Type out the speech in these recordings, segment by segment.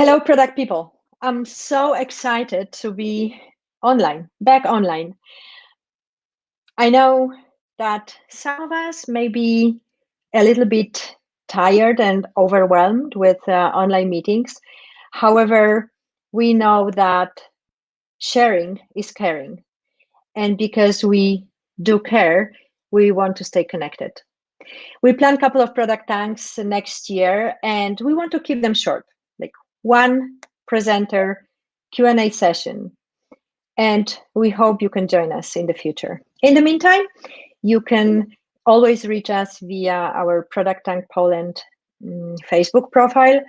Hello, product people. I'm so excited to be back online. I know that some of us may be a little bit tired and overwhelmed with online meetings. However, we know that sharing is caring. And because we do care, we want to stay connected. We plan a couple of product tanks next year, and we want to keep them short, like one presenter Q&A session. And we hope you can join us in the future. In the meantime, you can always reach us via our Product Tank Poland Facebook profile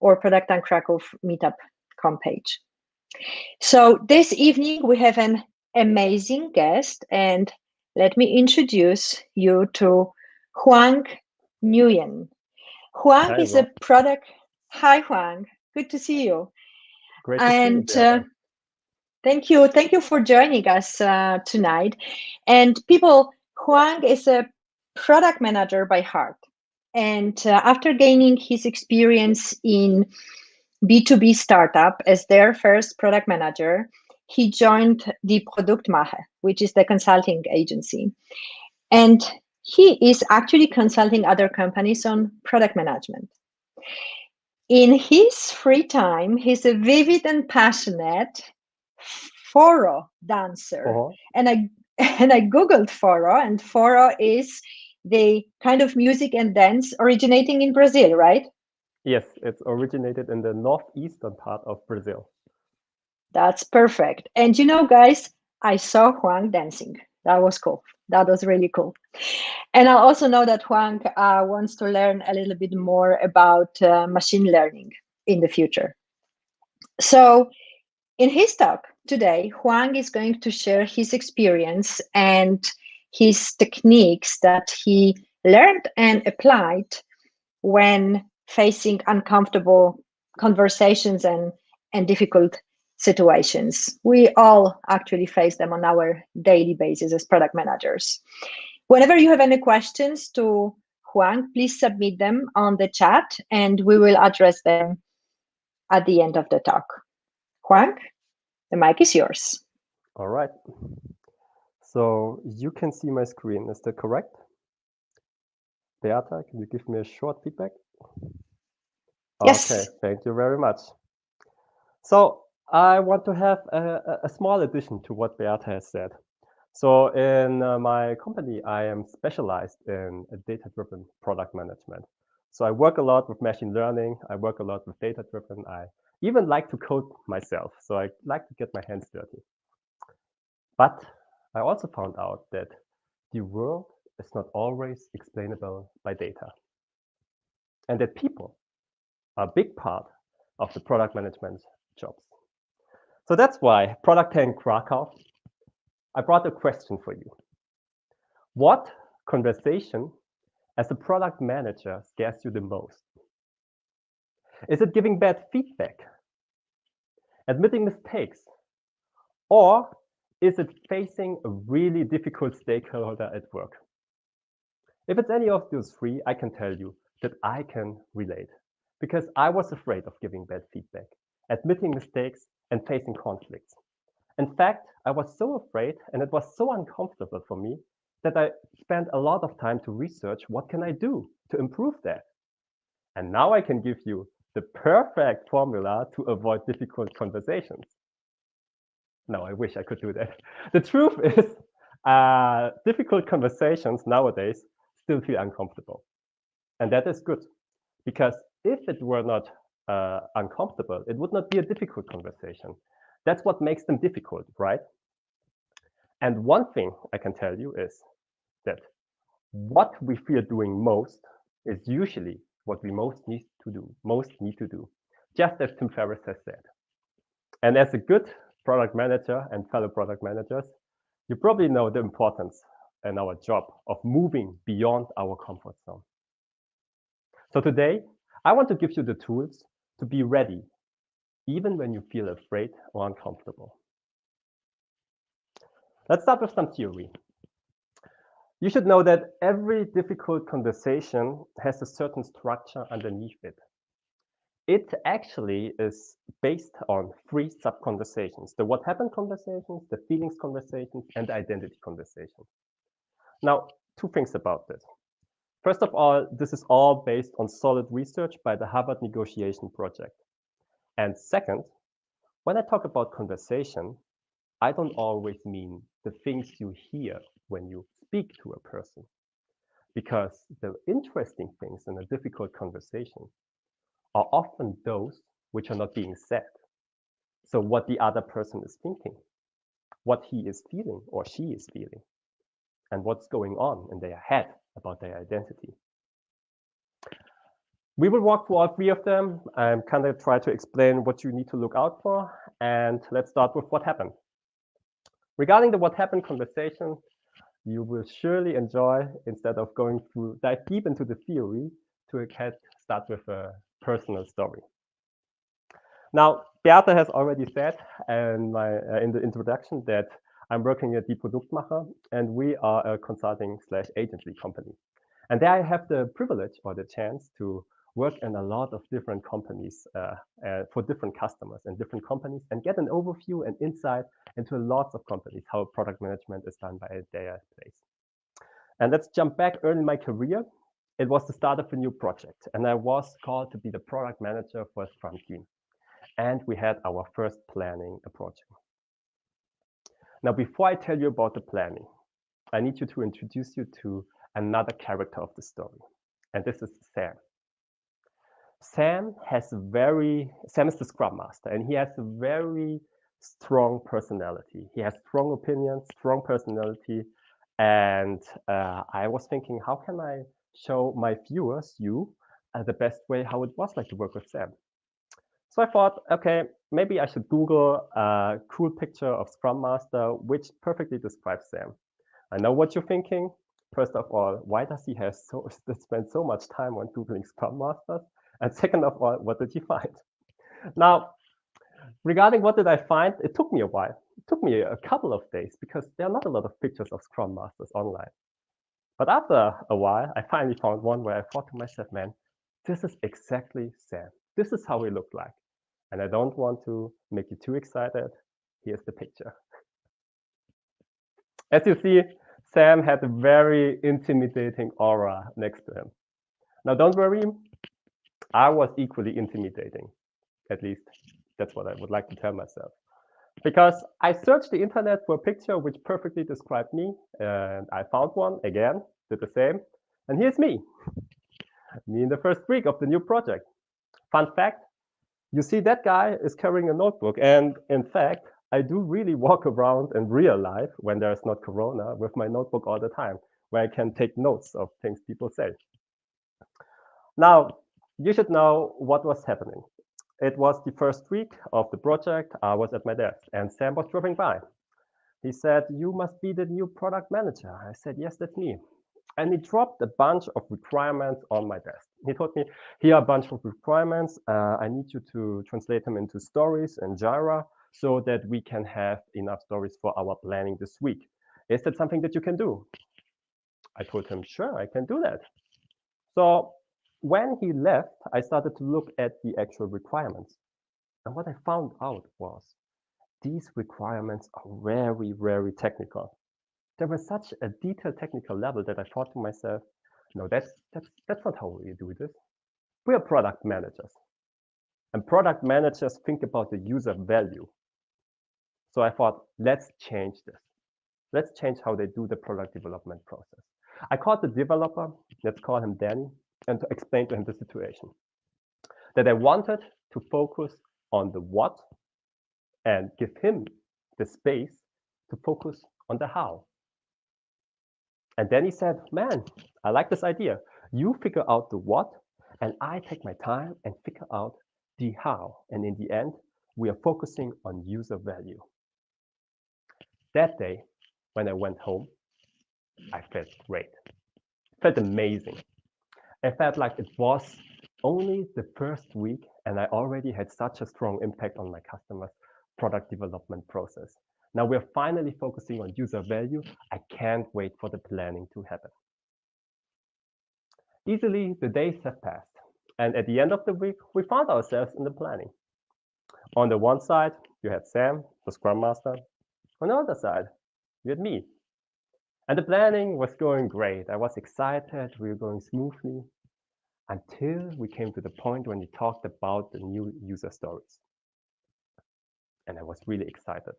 or Product Tank Kraków meetup homepage. So this evening we have an amazing guest, and let me introduce you to Hoang Nguyen. Huang is a product. Hi, Huang. Good to see you. Great to And see you. thank you for joining us tonight. And people, Huang is a product manager by heart. And after gaining his experience in B2B startup as their first product manager, he joined DieProduktMacher, which is the consulting agency. And he is actually consulting other companies on product management. In his free time, he's a vivid and passionate Forro dancer. And I Googled Forro, and Forro is the kind of music and dance originating in Brazil, right? Yes, it's originated in the northeastern part of Brazil. That's perfect. And you know, guys, I saw Huang dancing. That was cool. That was really cool. And I also know that Huang wants to learn a little bit more about machine learning in the future. So in his talk today, Huang is going to share his experience and his techniques that he learned and applied when facing uncomfortable conversations and difficult situations. We all actually face them on our daily basis as product managers. Whenever you have any questions to Huang, please submit them on the chat and we will address them at the end of the talk. Huang, the mic is yours. All right. So you can see my screen. Is that correct? Beata, can you give me a short feedback? Yes. Okay, thank you very much. So I want to have a small addition to what Beata has said. So in my company, I am specialized in data-driven product management. So I work a lot with machine learning. I work a lot with data-driven. I even like to code myself. So I like to get my hands dirty. But I also found out that the world is not always explainable by data. And that people are a big part of the product management jobs. So that's why ProductTank Kraków, I brought a question for you. What conversation as a product manager scares you the most? Is it giving bad feedback? Admitting mistakes? Or is it facing a really difficult stakeholder at work? If it's any of those three, I can tell you that I can relate because I was afraid of giving bad feedback, admitting mistakes, and facing conflicts. In fact, I was so afraid and it was so uncomfortable for me that I spent a lot of time to research what can I do to improve that. And now I can give you the perfect formula to avoid difficult conversations. No, I wish I could do that. The truth is, difficult conversations nowadays still feel uncomfortable. And that is good, because if it were not uncomfortable, it would not be a difficult conversation. That's what makes them difficult, right? And one thing I can tell you is that what we fear doing most is usually what we most need to do, just as Tim Ferriss has said. And as a good product manager and fellow product managers, you probably know the importance in our job of moving beyond our comfort zone. So today, I want to give you the tools to be ready, even when you feel afraid or uncomfortable. Let's start with some theory. You should know that every difficult conversation has a certain structure underneath it. It actually is based on 3 sub-conversations: the what happened conversations, the feelings conversations, and the identity conversation. Now, 2 things about this. First of all, this is all based on solid research by the Harvard Negotiation Project. And second, when I talk about conversation, I don't always mean the things you hear when you speak to a person, because the interesting things in a difficult conversation are often those which are not being said. So what the other person is thinking, what he is feeling or she is feeling, and what's going on in their head about their identity. We will walk through all 3 of them and kind of try to explain what you need to look out for. And let's start with what happened. Regarding the what happened conversation, you will surely enjoy, instead of going through, dive deep into the theory, to start with a personal story. Now, Beate has already said in the introduction that I'm working at DieProduktMacher, and we are a consulting/agency company. And there I have the privilege or the chance to work in a lot of different companies for different customers and different companies, and get an overview and insight into lots of companies, how product management is done by their place. And let's jump back early in my career. It was the start of a new project, and I was called to be the product manager for a Scrum team. And we had our first planning approaching. Now, before I tell you about the planning, I need you to introduce you to another character of the story. And this is Sam. Sam is the Scrum Master, and he has a very strong personality. He has strong opinions, strong personality. And I was thinking, how can I show my viewers, the best way how it was like to work with Sam? So I thought, okay, maybe I should Google a cool picture of Scrum Master, which perfectly describes Sam. I know what you're thinking. First of all, why does he have spend so much time on Googling Scrum Masters? And second of all, what did he find? Now, regarding what did I find, it took me a while. It took me a couple of days because there are not a lot of pictures of Scrum Masters online. But after a while, I finally found one where I thought to myself, man, this is exactly Sam. This is how he looked like. And I don't want to make you too excited. Here's the picture. As you see, Sam had a very intimidating aura next to him. Now, don't worry, I was equally intimidating. At least that's what I would like to tell myself. Because I searched the internet for a picture which perfectly described me, and I found one again, did the same. And here's me in the first week of the new project. Fun fact, you see that guy is carrying a notebook. And in fact, I do really walk around in real life when there's not Corona with my notebook all the time, where I can take notes of things people say. Now, you should know what was happening. It was the first week of the project. I was at my desk and Sam was dropping by. He said, "You must be the new product manager." I said, "Yes, that's me." And he dropped a bunch of requirements on my desk. He told me, "Here are a bunch of requirements. I need you to translate them into stories in Jira so that we can have enough stories for our planning this week. Is that something that you can do?" I told him, "Sure, I can do that." So when he left, I started to look at the actual requirements. And what I found out was these requirements are very, very technical. They were such a detailed technical level that I thought to myself, no, that's not how we do this. We are product managers. And product managers think about the user value. So I thought, let's change this. Let's change how they do the product development process. I called the developer, let's call him Danny, and to explain to him the situation. That I wanted to focus on the what and give him the space to focus on the how. And then he said, "Man, I like this idea. You figure out the what, and I take my time and figure out the how. And in the end, we are focusing on user value." That day, when I went home, I felt great. It felt amazing. I felt like it was only the first week, and I already had such a strong impact on my customers' product development process. Now we're finally focusing on user value. I can't wait for the planning to happen. Easily, the days have passed, And at the end of the week, we found ourselves in the planning. On the one side, you had Sam, the Scrum Master. On the other side, you had me. And the planning was going great. I was excited. We were going smoothly until we came to the point when we talked about the new user stories. And I was really excited.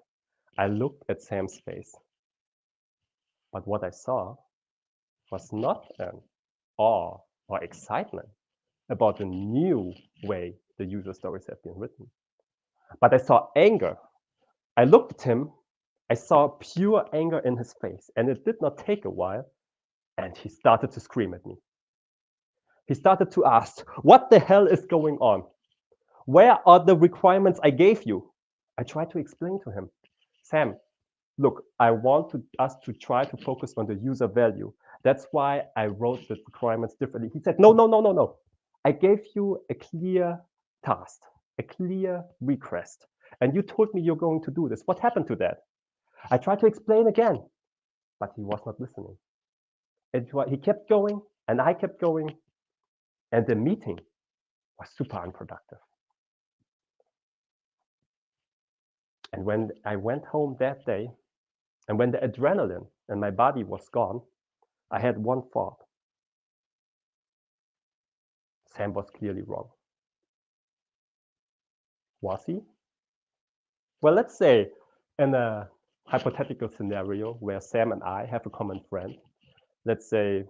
I looked at Sam's face. But what I saw was not an awe or excitement about the new way the user stories have been written, but I saw anger. I looked at him. I saw pure anger in his face, and it did not take a while, and he started to scream at me. He started to ask, what the hell is going on? Where are the requirements I gave you? I tried to explain to him, Sam, look, I want us to try to focus on the user value. That's why I wrote the requirements differently. He said, no, no, no, no, no. I gave you a clear task, a clear request, and you told me you're going to do this. What happened to that? I tried to explain again, but he was not listening. He kept going, and I kept going, and the meeting was super unproductive. And when I went home that day, and when the adrenaline in my body was gone, I had one thought. Sam was clearly wrong. Was he? Well, let's say in a hypothetical scenario where Sam and I have a common friend, let's say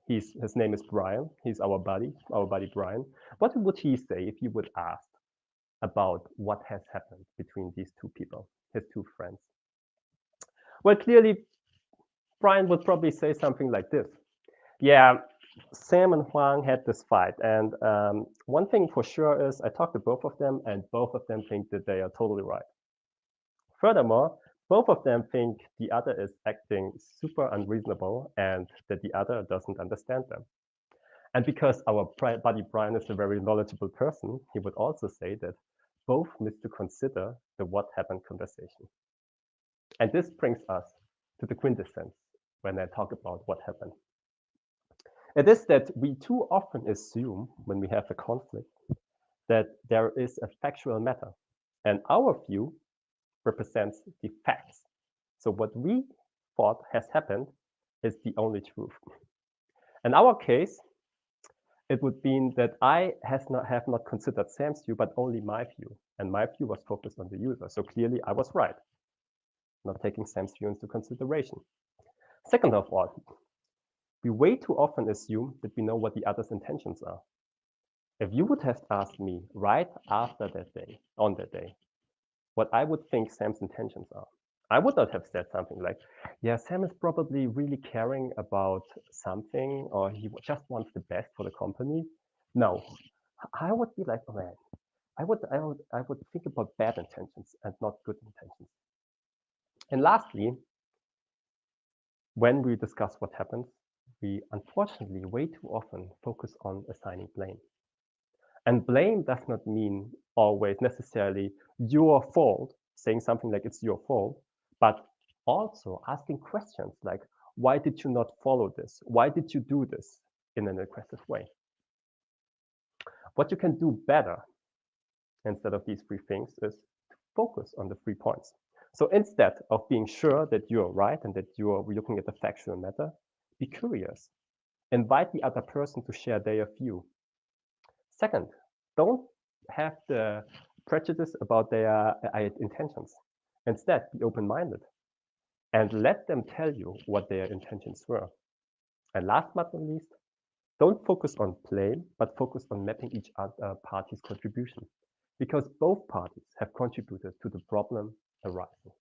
his name is Brian, he's our buddy Brian. What would he say if you would ask about what has happened between these two people, his two friends? Well, clearly, Brian would probably say something like this. Yeah, Sam and Huang had this fight, and one thing for sure is I talked to both of them, and both of them think that they are totally right. Furthermore, both of them think the other is acting super unreasonable and that the other doesn't understand them. And because our buddy Brian is a very knowledgeable person, he would also say that both need to consider the what happened conversation. And this brings us to the quintessence when I talk about what happened. It is that we too often assume when we have a conflict that there is a factual matter, and our view represents the facts. So what we thought has happened is the only truth. In our case, it would mean that I have not considered Sam's view, but only my view. And my view was focused on the user. So clearly I was right, not taking Sam's view into consideration. Second of all, we way too often assume that we know what the other's intentions are. If you would have asked me right after that day, on that day, what I would think Sam's intentions are, I would not have said something like, yeah, Sam is probably really caring about something, or he just wants the best for the company. No, I would be like, oh man, I would think about bad intentions and not good intentions. And lastly, when we discuss what happens, we unfortunately way too often focus on assigning blame. And blame does not mean always necessarily your fault, saying something like it's your fault, but also asking questions like, why did you not follow this? Why did you do this in an aggressive way? What you can do better instead of these three things is to focus on the 3 points. So instead of being sure that you're right and that you're looking at the factual matter, be curious. Invite the other person to share their view. Second, don't have the prejudice about their intentions. Instead, be open-minded and let them tell you what their intentions were. And last but not least, don't focus on blame, but focus on mapping each other party's contribution, because both parties have contributed to the problem arising.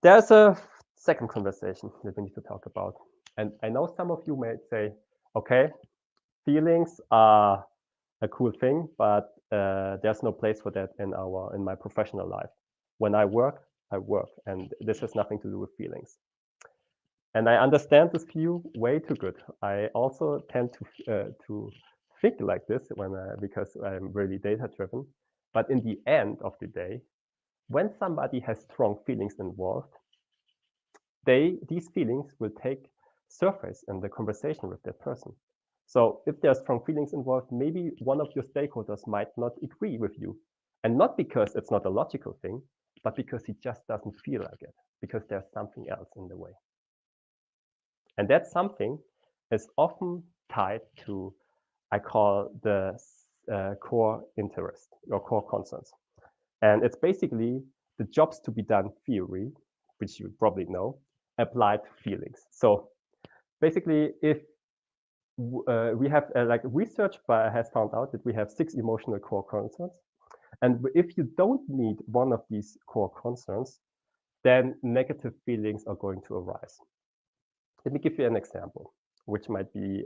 There's a second conversation that we need to talk about. And I know some of you may say, okay, feelings are a cool thing, but there's no place for that in my professional life. When I work, and this has nothing to do with feelings. And I understand this view way too good. I also tend to think like this because I'm really data driven. But in the end of the day, when somebody has strong feelings involved, these feelings will take surface in the conversation with that person. So if there are strong feelings involved, maybe one of your stakeholders might not agree with you. And not because it's not a logical thing, but because he just doesn't feel like it, because there's something else in the way. And that something is often tied to, I call the core interest or core concerns. And it's basically the jobs to be done theory, which you probably know, applied to feelings. So basically, if we have like research has found out that we have 6 emotional core concerns. And if you don't meet one of these core concerns, then negative feelings are going to arise. Let me give you an example, which might be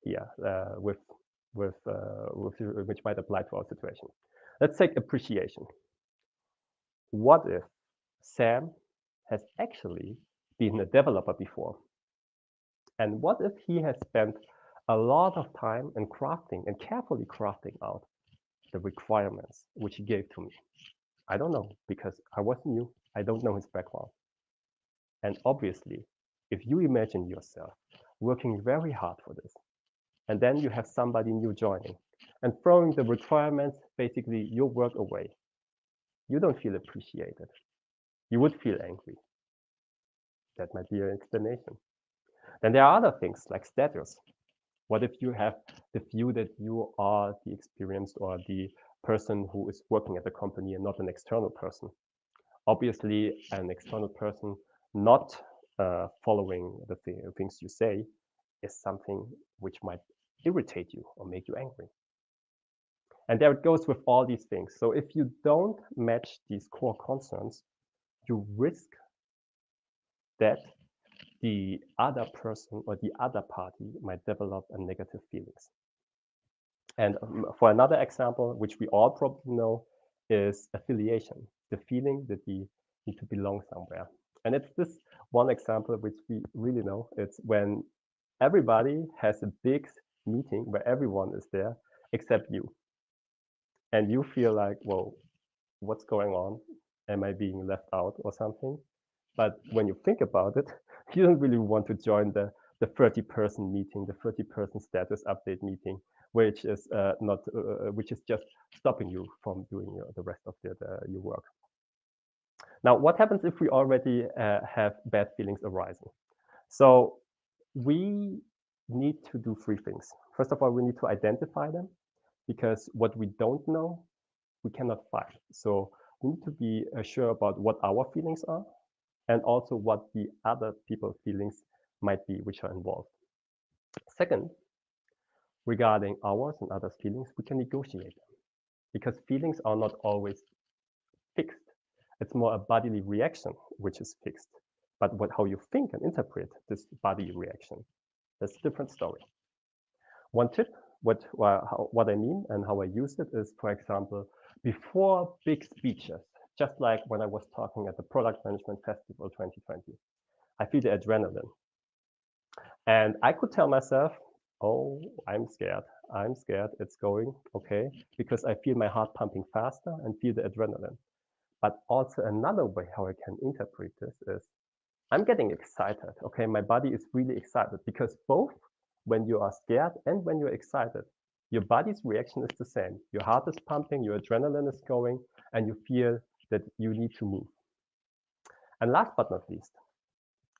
here with which might apply to our situation. Let's take appreciation. What if Sam has actually been a developer before? And what if he has spent a lot of time in crafting and carefully crafting out the requirements which he gave to me? I don't know, because I was new. I don't know his background. And obviously, if you imagine yourself working very hard for this, and then you have somebody new joining and throwing the requirements, basically your work away, you don't feel appreciated. You would feel angry. That might be your explanation. Then there are other things like status. What if you have the view that you are the experienced or the person who is working at the company and not an external person? Obviously, an external person not following the things you say is something which might irritate you or make you angry. And there it goes with all these things. So if you don't match these core concerns, you risk that the other person or the other party might develop a negative feelings. And for another example, which we all probably know, is affiliation, the feeling that we need to belong somewhere. And it's this one example which we really know. It's when everybody has a big meeting where everyone is there except you. And you feel like, whoa, what's going on? Am I being left out or something? But when you think about it, you don't really want to join the 30-person meeting, the 30-person status update meeting, which is which is just stopping you from doing the rest of your work. Now, what happens if we already have bad feelings arising? So we need to do 3 things. First of all, we need to identify them, because what we don't know, we cannot fight. So we need to be sure about what our feelings are, and also what the other people's feelings might be which are involved. Second, regarding ours and others' feelings, we can negotiate them, because feelings are not always fixed. It's more a bodily reaction which is fixed. But how you think and interpret this body reaction, that's a different story. One tip, what I mean and how I use it is, for example, before big speeches, just like when I was talking at the Product Management Festival 2020, I feel the adrenaline. And I could tell myself, oh, I'm scared. I'm scared. It's going okay, because I feel my heart pumping faster and feel the adrenaline. But also another way how I can interpret this is I'm getting excited. Okay, my body is really excited, because both when you are scared and when you're excited, your body's reaction is the same. Your heart is pumping, your adrenaline is going, and you feel that you need to move. And last but not least,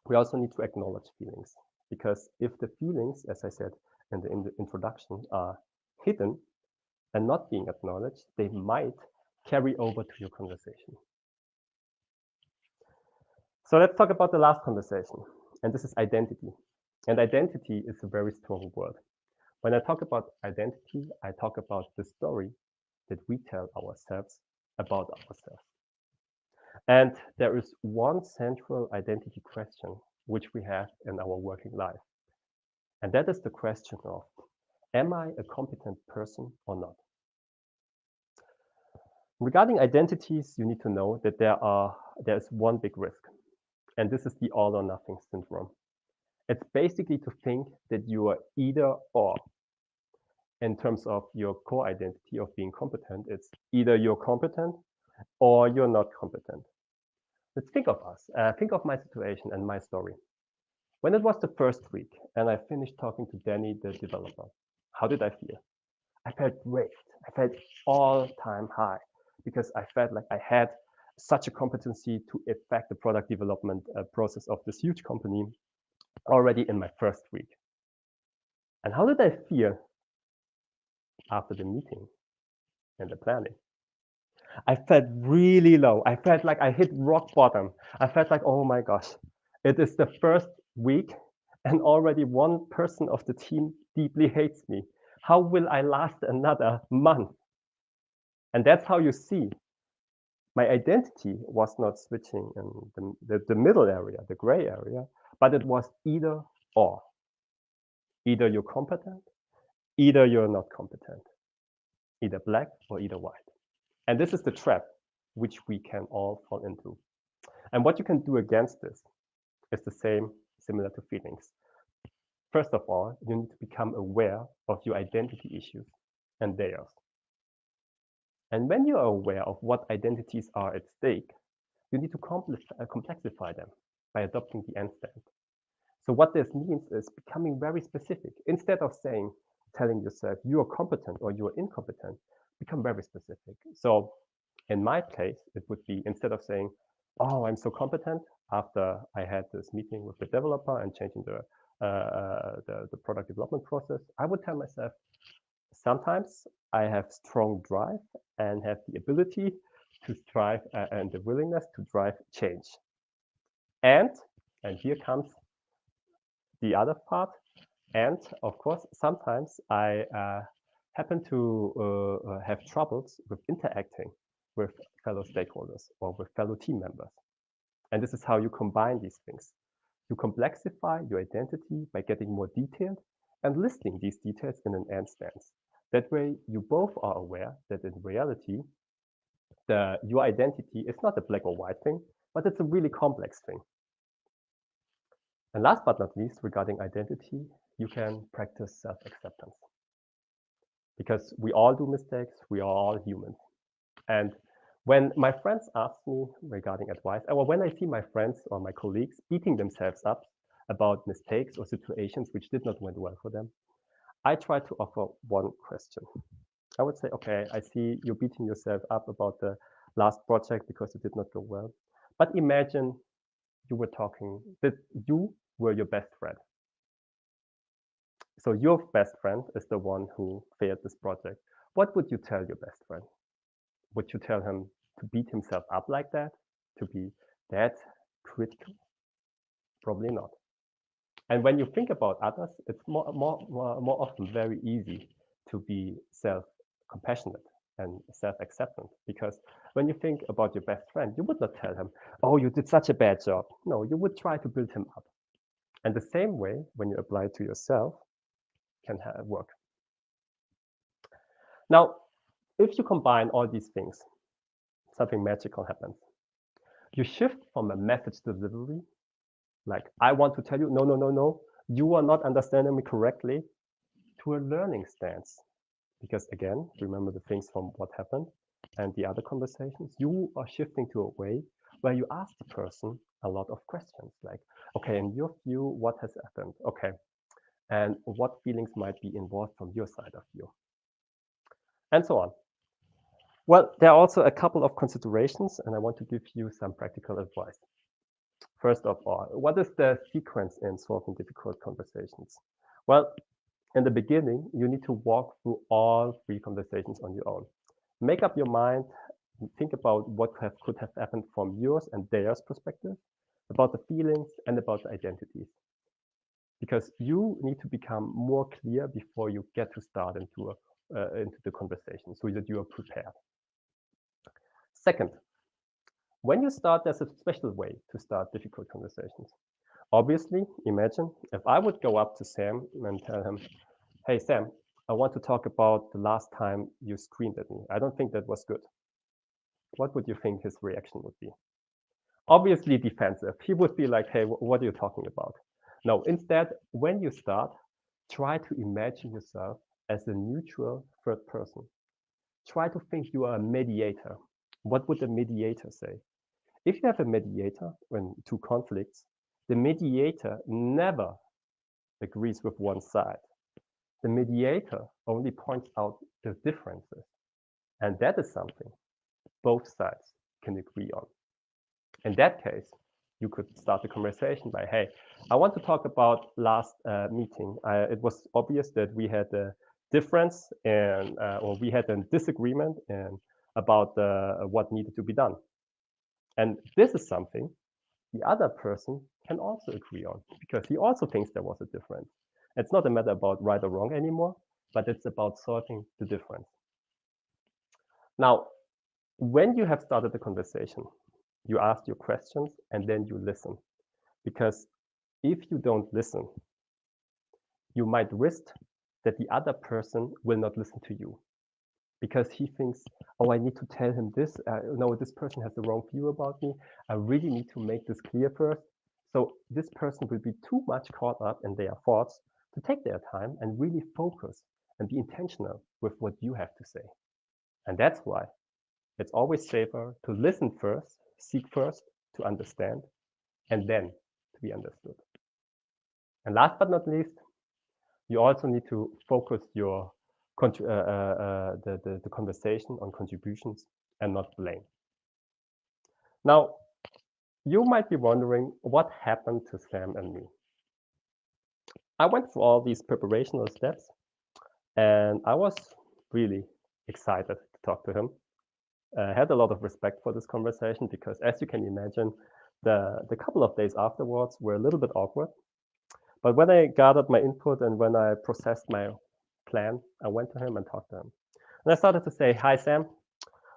we also need to acknowledge feelings, because if the feelings, as I said in the introduction, are hidden and not being acknowledged, they might carry over to your conversation. So let's talk about the last conversation, and this is identity. And identity is a very strong word. When I talk about identity, I talk about the story that we tell ourselves about ourselves. And there is one central identity question which we have in our working life. And that is the question of, am I a competent person or not? Regarding identities, you need to know that there is one big risk, and this is the all or nothing syndrome. It's basically to think that you are either or. In terms of your core identity of being competent, it's either you're competent or you're not competent. Let's think of us. Think of my situation and my story. When it was the first week and I finished talking to Danny, the developer, how did I feel? I felt great. I felt all-time high because I felt like I had such a competency to affect the product development process of this huge company already in my first week. And how did I feel after the meeting and the planning? I felt really low. I felt like I hit rock bottom. I felt like, oh my gosh, it is the first week and already one person of the team deeply hates me. How will I last another month? And that's how you see my identity was not switching in the middle area, the gray area, but it was either or. Either you're competent, either you're not competent, either black or either white. And this is the trap which we can all fall into. And what you can do against this is the same, similar to feelings. First of all, you need to become aware of your identity issues and theirs. And when you are aware of what identities are at stake, you need to complexify them by adopting the end state. So what this means is becoming very specific. Instead of telling yourself you are competent or you are incompetent, become very specific. So in my case, it would be instead of saying, oh, I'm so competent after I had this meeting with the developer and changing the product development process, I would tell myself, sometimes I have strong drive and have the ability to strive and the willingness to drive change. And here comes the other part. And of course, sometimes I happen to have troubles with interacting with fellow stakeholders or with fellow team members. And this is how you combine these things. You complexify your identity by getting more detailed and listing these details in an and stance. That way, you both are aware that in reality, your identity is not a black or white thing, but it's a really complex thing. And last but not least, regarding identity, you can practice self-acceptance. Because we all do mistakes, we are all humans. And when my friends ask me regarding advice, or when I see my friends or my colleagues beating themselves up about mistakes or situations which did not went well for them, I try to offer one question. I would say, okay, I see you beating yourself up about the last project because it did not go well. But imagine you were talking, that you were your best friend. So your best friend is the one who failed this project. What would you tell your best friend? Would you tell him to beat himself up like that? To be that critical? Probably not. And when you think about others, it's more often very easy to be self-compassionate and self-acceptant. Because when you think about your best friend, you would not tell him, oh, you did such a bad job. No, you would try to build him up. And the same way, when you apply it to yourself, can work. Now, if you combine all these things, something magical happens. You shift from a message delivery, like I want to tell you, no, you are not understanding me correctly, to a learning stance. Because again, remember the things from what happened and the other conversations, you are shifting to a way where you ask the person a lot of questions like, okay, in your view, what has happened? Okay, and what feelings might be involved from your side of view? And so on. Well, there are also a couple of considerations, and I want to give you some practical advice. First of all, what is the sequence in solving difficult conversations? Well, in the beginning, you need to walk through all 3 conversations on your own. Make up your mind, think about what could have happened from yours and theirs perspective, about the feelings and about the identities. Because you need to become more clear before you get to start into the conversation so that you are prepared. Second, when you start, there's a special way to start difficult conversations. Obviously, imagine if I would go up to Sam and tell him, hey, Sam, I want to talk about the last time you screamed at me. I don't think that was good. What would you think his reaction would be? Obviously defensive. He would be like, hey, what are you talking about? No, instead, when you start, try to imagine yourself as a neutral third person. Try to think you are a mediator. What would a mediator say? If you have a mediator when 2 conflicts, The mediator never agrees with one side. The mediator only points out the differences. And that is something both sides can agree on. In that case, you could start the conversation by, hey, I want to talk about last meeting. It was obvious that we had a difference in, or we had a disagreement in about what needed to be done. And this is something the other person can also agree on because he also thinks there was a difference. It's not a matter about right or wrong anymore, but it's about solving the difference. Now, when you have started the conversation, you ask your questions and then you listen. Because if you don't listen, you might risk that the other person will not listen to you because he thinks, oh, I need to tell him this. No, this person has the wrong view about me. I really need to make this clear first. So this person will be too much caught up in their thoughts to take their time and really focus and be intentional with what you have to say. And that's why it's always safer to listen first, seek first to understand, and then to be understood. And last but not least, you also need to focus your the conversation on contributions and not blame. Now, you might be wondering what happened to Sam and me. I went through all these preparational steps, and I was really excited to talk to him. I had a lot of respect for this conversation because, as you can imagine, the couple of days afterwards were a little bit awkward. But when I gathered my input and when I processed my plan, I went to him and talked to him. And I started to say, hi, Sam.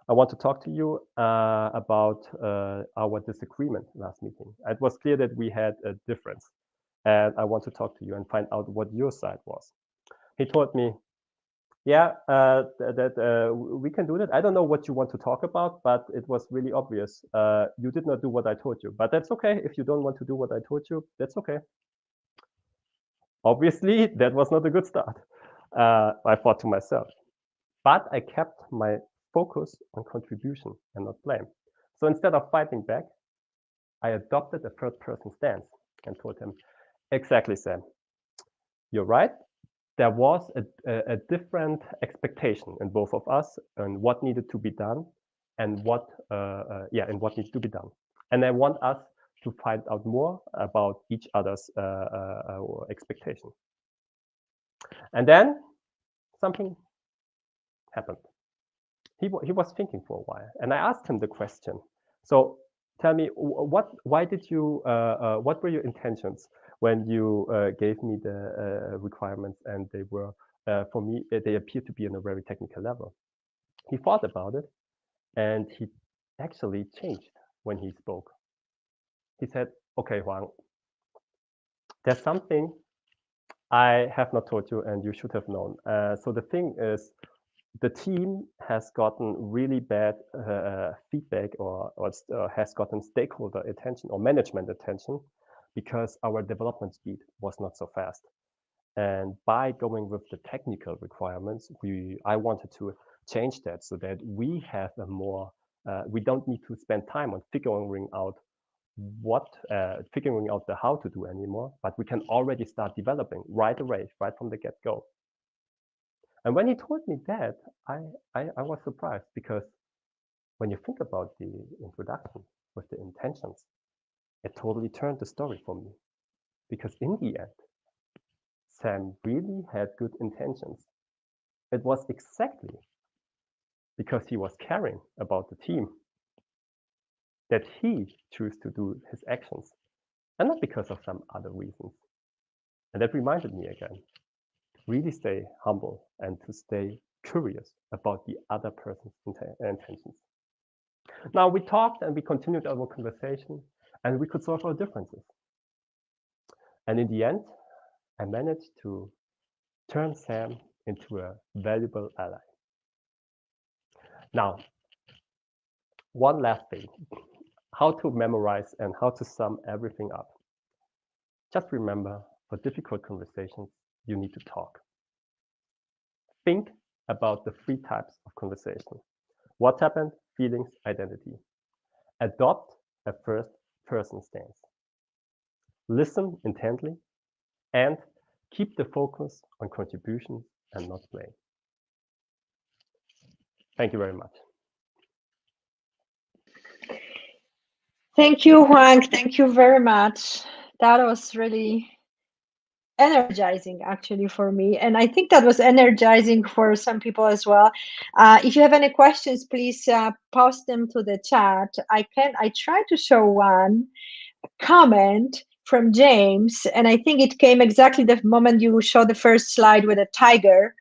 I want to talk to you about our disagreement last meeting. It was clear that we had a difference. And I want to talk to you and find out what your side was. He told me, yeah, we can do that. I don't know what you want to talk about, but it was really obvious. You did not do what I told you. But that's okay. If you don't want to do what I told you, that's okay. Obviously, that was not a good start, I thought to myself. But I kept my focus on contribution and not blame. So instead of fighting back, I adopted a third-person stance and told him, exactly, Sam, you're right. There was a different expectation in both of us on what needed to be done and what needs to be done. And I want us to find out more about each other's expectation. And then something happened. He was thinking for a while, and I asked him the question. So tell me, what were your intentions when you gave me the requirements, and they were, for me, they appeared to be on a very technical level. He thought about it, and he actually changed when he spoke. He said, okay, Huang, there's something I have not told you and you should have known. So the thing is, the team has gotten really bad feedback or has gotten stakeholder attention or management attention because our development speed was not so fast. And by going with the technical requirements, I wanted to change that so that we have a more, we don't need to spend time on figuring out figuring out the how to do anymore, but we can already start developing right away, right from the get-go. And when he told me that, I was surprised because when you think about the introduction with the intentions, it totally turned the story for me. Because in the end, Sam really had good intentions. It was exactly because he was caring about the team that he chose to do his actions, and not because of some other reasons. And that reminded me again to really stay humble and to stay curious about the other person's intentions. Now we talked and we continued our conversation and we could solve our differences. And in the end, I managed to turn Sam into a valuable ally. Now, one last thing, how to memorize and how to sum everything up. Just remember, for difficult conversations, you need to talk. Think about the 3 types of conversation. What happened, feelings, identity. Adopt a first-person stance. listen intently, and keep the focus on contribution and not blame. Thank you very much. Thank you, Huang. Thank you very much. That was really energizing actually for me, and I think that was energizing for some people as well. If you have any questions, please post them to the chat. I try to show one comment from James, and I think it came exactly the moment you showed the first slide with a tiger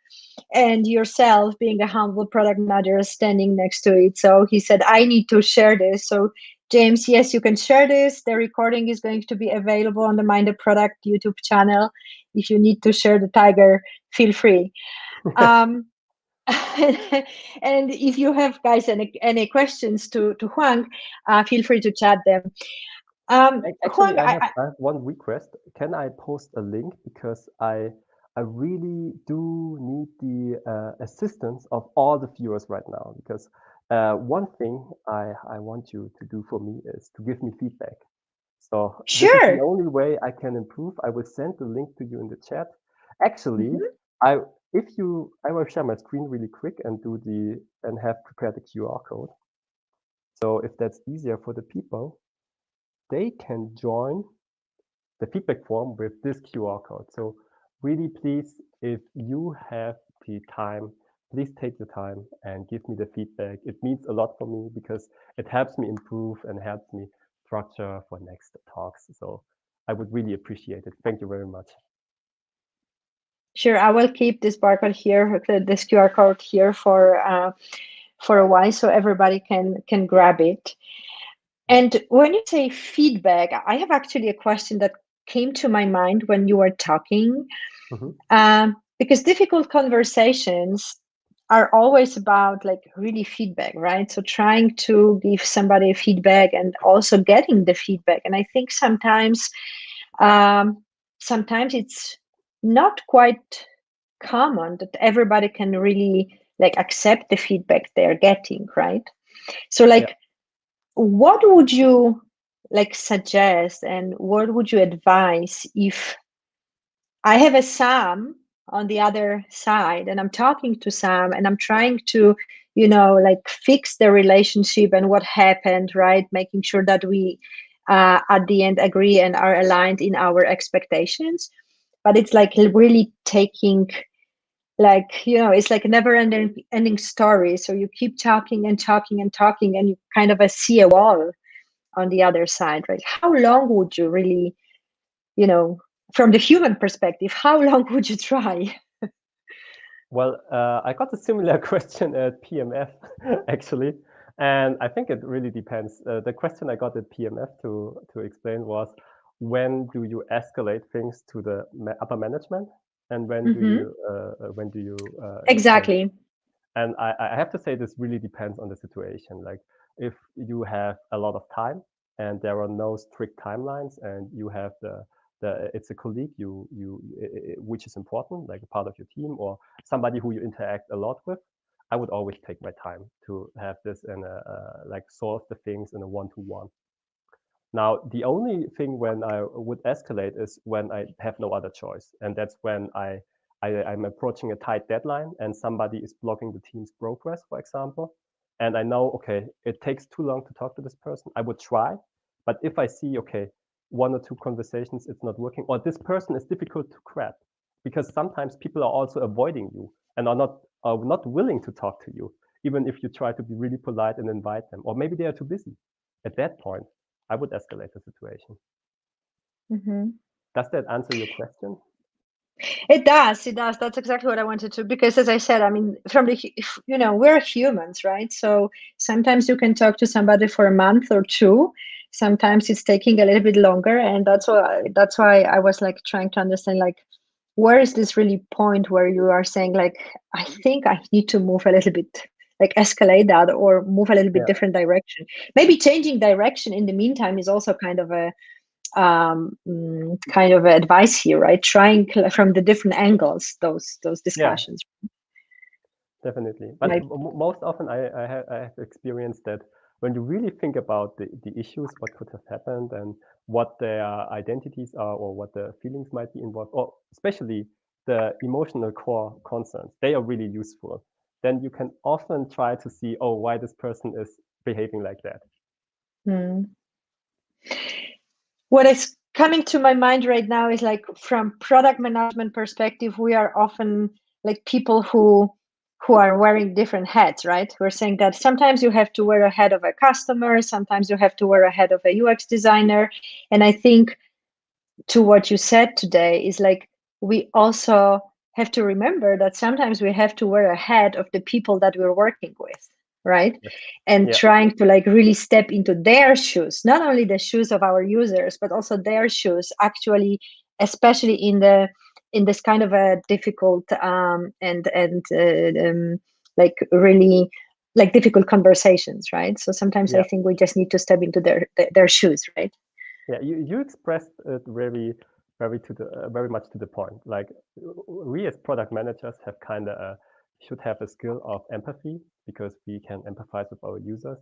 and yourself being a humble product manager standing next to it. So he said, I need to share this. So James, yes, you can share this. The recording is going to be available on the Mind the Product YouTube channel. If you need to share the tiger, feel free. And if you have, guys, any questions to Huang, feel free to chat them. Actually, Huang, I have one request. Can I post a link? Because I really do need the assistance of all the viewers right now. Because one thing I want you to do for me is to give me feedback. So this is the sure. only way I can improve. I will send the link to you in the chat. Actually, I will share my screen really quick and have prepared the QR code. So if that's easier for the people, they can join the feedback form with this QR code. So really, please, if you have the time, please take the time and give me the feedback. It means a lot for me because it helps me improve and helps me structure for next talks. So I would really appreciate it. Thank you very much. Sure, I will keep this barcode here, this QR code here for a while, so everybody can grab it. And when you say feedback, I have actually a question that came to my mind when you were talking, because difficult conversations are always about like really feedback, right? So trying to give somebody feedback and also getting the feedback. And I think sometimes it's not quite common that everybody can really like accept the feedback they're getting, right? So like what would you like suggest and what would you advise if I have a Sam on the other side and I'm talking to Sam and I'm trying to, like fix the relationship and what happened, right? Making sure that we at the end agree and are aligned in our expectations. But it's like really taking like, it's like a never ending story. So you keep talking and talking and talking and you kind of see a wall on the other side, right? How long would you really, from the human perspective, how long would you try? Well, I got a similar question at PMF, actually. And I think it really depends. The question I got at PMF to explain was, when do you escalate things to the upper management? And when do you exactly explain? And I have to say this really depends on the situation. Like if you have a lot of time and there are no strict timelines and you have it's a colleague which is important, like a part of your team or somebody who you interact a lot with, I would always take my time to have this and like solve the things in a one-to-one. Now, the only thing when I would escalate is when I have no other choice. And that's when I'm approaching a tight deadline and somebody is blocking the team's progress, for example. And I know, okay, it takes too long to talk to this person. I would try. But if I see, okay, one or two conversations, it's not working, or this person is difficult to grab, because sometimes people are also avoiding you and are not willing to talk to you, even if you try to be really polite and invite them, or maybe they are too busy. At that point, I would escalate the situation. Does that answer your question? It does. That's exactly what I wanted to, because as I said, I mean, we're humans, right? So sometimes you can talk to somebody for a month or two. Sometimes it's taking a little bit longer. And that's why I was like trying to understand, like, where is this really point where you are saying like, I think I need to move a little bit, like escalate that or move a little bit different direction. Maybe changing direction in the meantime is also kind of a advice here, right? Trying from the different angles those discussions. Definitely, but most often I have experienced that when you really think about the issues, what could have happened and what their identities are or what the feelings might be involved, or especially the emotional core concerns, they are really useful. Then you can often try to see, oh, why this person is behaving like that. Mm. What is coming to my mind right now is like from product management perspective, we are often like people who are wearing different hats, right? We're saying that sometimes you have to wear a hat of a customer, sometimes you have to wear a hat of a UX designer. And I think to what you said today is like we also have to remember that sometimes we have to wear a hat of the people that we're working with, right? Yes. And Yeah. trying to like really step into their shoes, not only the shoes of our users but also their shoes, actually, especially in this kind of a difficult like really like difficult conversations, right? So sometimes I Yeah. think we just need to step into their shoes, right? Yeah, you expressed it very much to the point. Like we as product managers have kind of should have a skill of empathy because we can empathize with our users,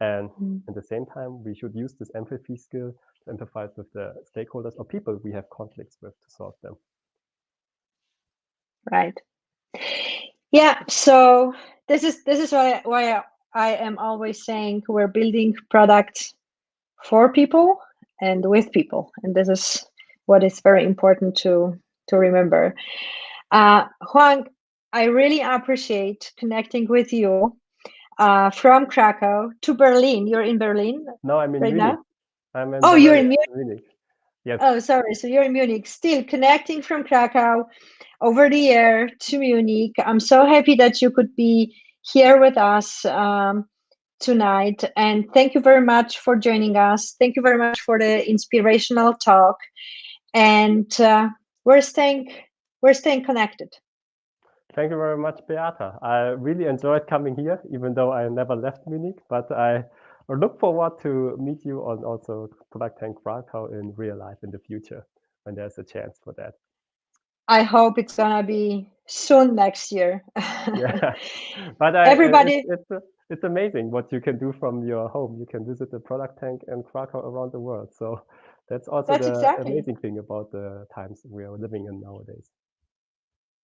and at the same time we should use this empathy skill to empathize with the stakeholders or people we have conflicts with to solve them. Right. Yeah. So this is why I am always saying we're building products for people and with people, and this is what is very important to remember. Huang, I really appreciate connecting with you from Krakow to Berlin. You're in Berlin No, I'm in right Munich. now? I'm in Oh, you're Bavaria, in Munich. Munich. Yes. Oh, sorry. So you're in Munich, still connecting from Krakow over the air to Munich. I'm so happy that you could be here with us tonight. And thank you very much for joining us. Thank you very much for the inspirational talk. And we're staying connected. Thank you very much, Beata. I really enjoyed coming here, even though I never left Munich, but I look forward to meet you on also ProductTank Krakow in real life in the future when there's a chance for that. I hope it's gonna be soon next year. Yeah, but Everybody, it's amazing what you can do from your home. You can visit the ProductTank and Krakow around the world. So that's also that's the exactly. amazing thing about the times we are living in nowadays.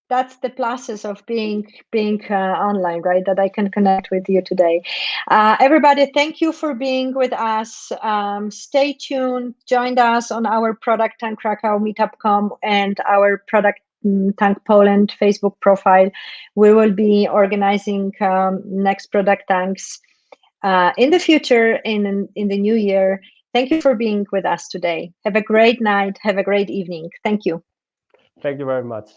That's the pluses of being online, right? That I can connect with you today. Everybody, thank you for being with us. Stay tuned. Join us on our Product Tank Krakow meetup.com and our Product Tank Poland Facebook profile. We will be organizing next Product Tanks in the future, in the new year. Thank you for being with us today. Have a great night. Have a great evening. Thank you. Thank you very much.